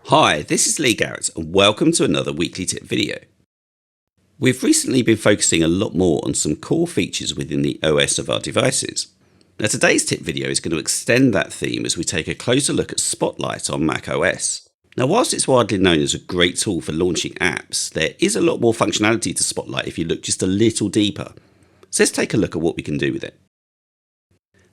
Hi, this is Lee Garrett and welcome to another weekly tip video. We've recently been focusing a lot more on some core features within the OS of our devices. Now today's tip video is going to extend that theme as we take a closer look at Spotlight on macOS. Now whilst it's widely known as a great tool for launching apps, there is a lot more functionality to Spotlight if you look just a little deeper. So let's take a look at what we can do with it.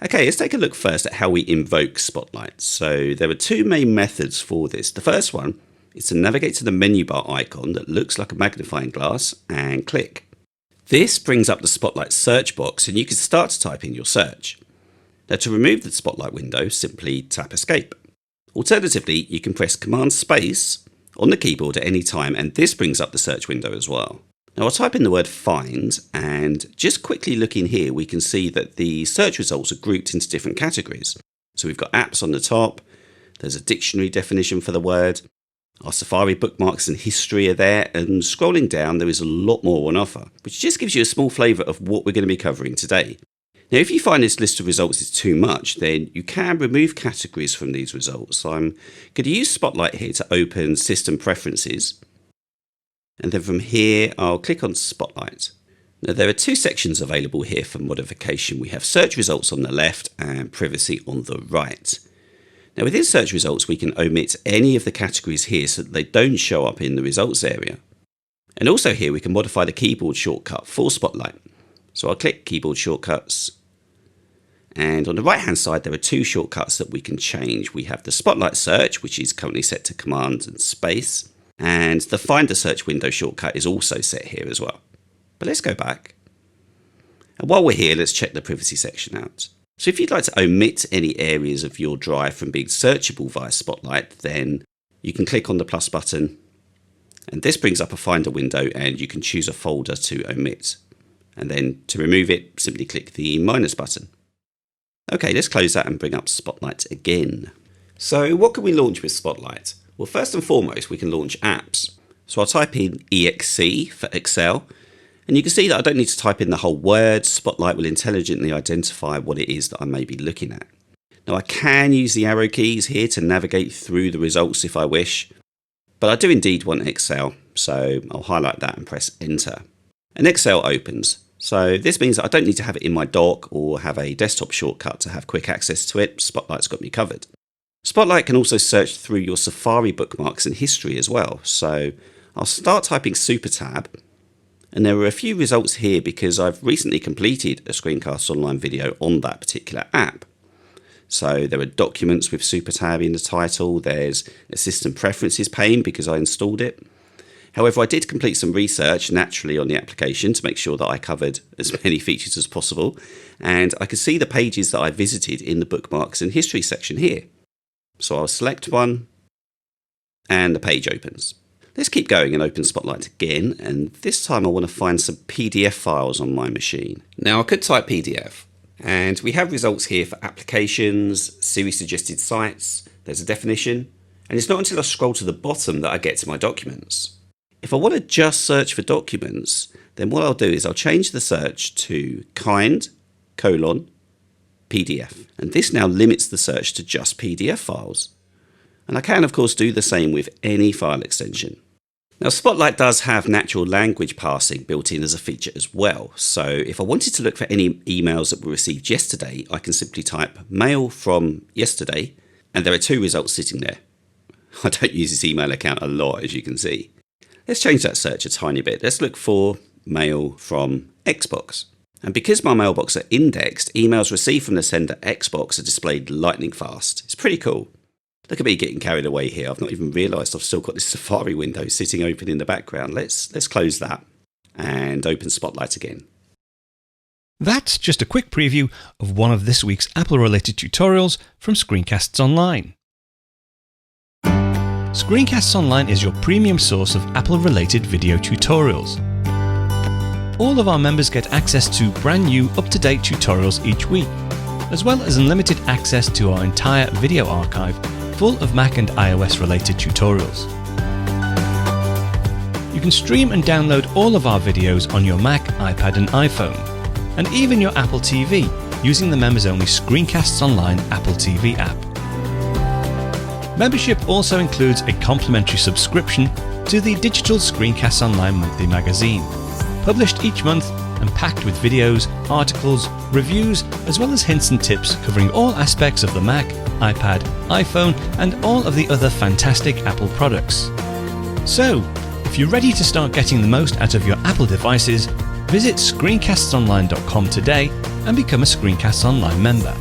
Okay, let's take a look first at how we invoke Spotlight. So there are two main methods for this. The first one is to navigate to the menu bar icon that looks like a magnifying glass and click. This brings up the Spotlight search box and you can start to type in your search. Now to remove the Spotlight window, simply tap Escape. Alternatively, you can press Command Space on the keyboard at any time and this brings up the search window as well. Now I'll type in the word find and just quickly looking here we can see that the search results are grouped into different categories. So we've got apps on the top, there's a dictionary definition for the word, our Safari bookmarks and history are there, and scrolling down there is a lot more on offer, which just gives you a small flavour of what we're going to be covering today. Now if you find this list of results is too much, then you can remove categories from these results. So I'm going to use Spotlight here to open System Preferences. And then from here, I'll click on Spotlight. Now there are two sections available here for modification. We have search results on the left and privacy on the right. Now within search results, we can omit any of the categories here so that they don't show up in the results area. And also here, we can modify the keyboard shortcut for Spotlight. So I'll click keyboard shortcuts. And on the right hand side, there are two shortcuts that we can change. We have the Spotlight search, which is currently set to Command and Space. And the Find a Search window shortcut is also set here as well. But let's go back. And while we're here, let's check the privacy section out. So if you'd like to omit any areas of your drive from being searchable via Spotlight, then you can click on the plus button. And this brings up a Finder window and you can choose a folder to omit. And then to remove it, simply click the minus button. Okay, let's close that and bring up Spotlight again. So what can we launch with Spotlight? Well, first and foremost, we can launch apps. So I'll type in EXE for Excel, and you can see that I don't need to type in the whole word. Spotlight will intelligently identify what it is that I may be looking at. Now I can use the arrow keys here to navigate through the results if I wish, but I do indeed want Excel, so I'll highlight that and press Enter. And Excel opens. So this means that I don't need to have it in my dock or have a desktop shortcut to have quick access to it. Spotlight's got me covered. Spotlight can also search through your Safari bookmarks and history as well. So I'll start typing Super Tab, and there are a few results here because I've recently completed a screencast online video on that particular app. So there are documents with Super Tab in the title, there's a System Preferences pane because I installed it. However, I did complete some research naturally on the application to make sure that I covered as many features as possible, and I could see the pages that I visited in the bookmarks and history section here. So I'll select one and the page opens. Let's keep going and open Spotlight again, and this time I want to find some PDF files on my machine. Now I could type PDF and we have results here for applications, Siri suggested sites, there's a definition, and it's not until I scroll to the bottom that I get to my documents. If I want to just search for documents, then what I'll do is I'll change the search to PDF, and this now limits the search to just PDF files. And I can of course do the same with any file extension. Now Spotlight does have natural language parsing built in as a feature as well, so if I wanted to look for any emails that were received yesterday, I can simply type mail from yesterday, and there are two results sitting there. I don't use this email account a lot, as you can see. Let's change that search a tiny bit. Let's look for mail from Xbox. And because my mailbox are indexed, emails received from the sender Xbox are displayed lightning fast. It's pretty cool. Look at me getting carried away here. I've not even realised I've still got this Safari window sitting open in the background. Let's close that and open Spotlight again. That's just a quick preview of one of this week's Apple-related tutorials from Screencasts Online. Screencasts Online is your premium source of Apple-related video tutorials. All of our members get access to brand new, up-to-date tutorials each week, as well as unlimited access to our entire video archive full of Mac and iOS related tutorials. You can stream and download all of our videos on your Mac, iPad and iPhone, and even your Apple TV using the members-only Screencasts Online Apple TV app. Membership also includes a complimentary subscription to the Digital Screencasts Online monthly magazine, published each month and packed with videos, articles, reviews, as well as hints and tips covering all aspects of the Mac, iPad, iPhone, and all of the other fantastic Apple products. So, if you're ready to start getting the most out of your Apple devices, visit screencastsonline.com today and become a Screencasts Online member.